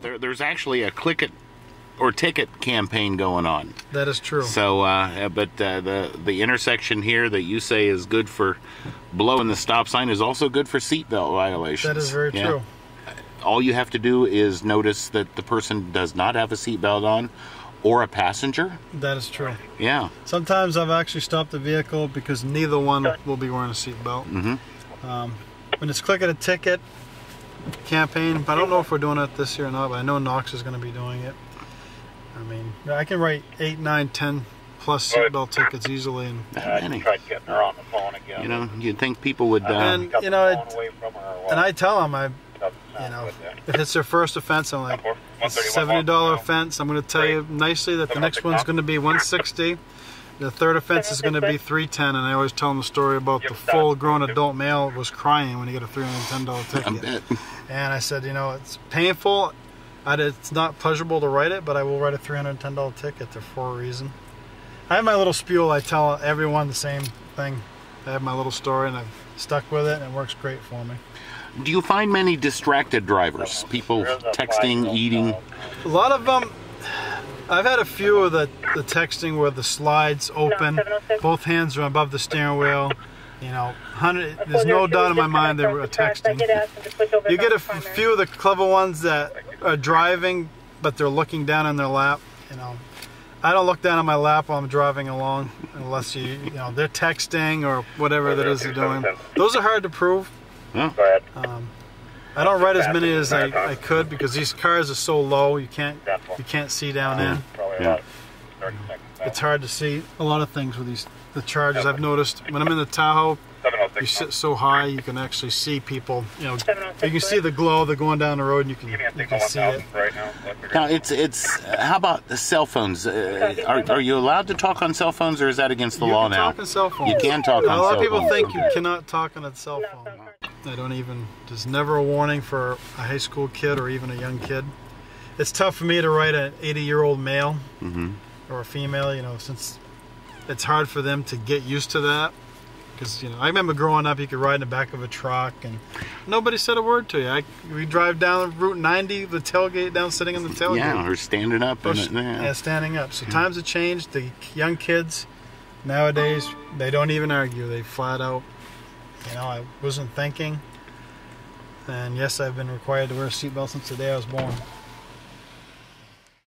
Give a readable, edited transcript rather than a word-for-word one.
There's actually a click it or ticket campaign going on. That is true. So, but the intersection here that you say is good for blowing the stop sign is also good for seatbelt violations. That is very true. All you have to do is notice that the person does not have a seatbelt on, or a passenger. That is true. Yeah. Sometimes I've actually stopped the vehicle because neither one will be wearing a seatbelt. When it's clicking a ticket campaign, but I don't know if we're doing it this year or not, but I know Knox is going to be doing it. I mean, I can write 8, 9, 10 plus seatbelt tickets easily. And many. Tried getting her on the phone again. You know, you'd think people would. And you know, and I tell them, you know, if it's their first offense, I'm like, it's a $70 offense. I'm going to tell you nicely that the next one's going to be $160. The third offense is going to be $310. And I always tell them the story about the full-grown adult male was crying when he got a $310 ticket. And I said, you know, it's painful. It's not pleasurable to write it, but I will write a $310 ticket for a reason. I have my little spiel. I tell everyone the same thing. I have my little story, and I've stuck with it, and it works great for me. Do you find many distracted drivers? People texting, eating? A lot of them. I've had a few of the texting where the slides open, both hands are above the steering wheel. You know, there's no doubt in my mind they were texting. You get a few of the clever ones that are driving, but they're looking down on their lap. You know, I don't look down on my lap while I'm driving along unless you know, they're texting or whatever that is they're doing. Those are hard to prove. Yeah. I don't write as many as I could because these cars are so low you can't see down in. Yeah. It's hard to see a lot of things with the Chargers. I've noticed when I'm in the Tahoe, you sit so high you can actually see people. You know, you can see the glow. They're going down the road and you can see it. Now it's how about the cell phones? Are you allowed to talk on cell phones, or is that against the law now? You can talk on cell phones. You can talk on cell phones. A lot of people think you cannot talk on a cell phone. I don't even. There's never a warning for a high school kid or even a young kid. It's tough for me to write an 80-year-old male or a female. You know, since it's hard for them to get used to that. Because, you know, I remember growing up, you could ride in the back of a truck and nobody said a word to you. We drive down Route 90, the tailgate down, sitting in the tailgate. Yeah, or standing up. Yeah, standing up. So times have changed. The young kids nowadays, they don't even argue. They flat out, you know, I wasn't thinking. And yes, I've been required to wear a seatbelt since the day I was born.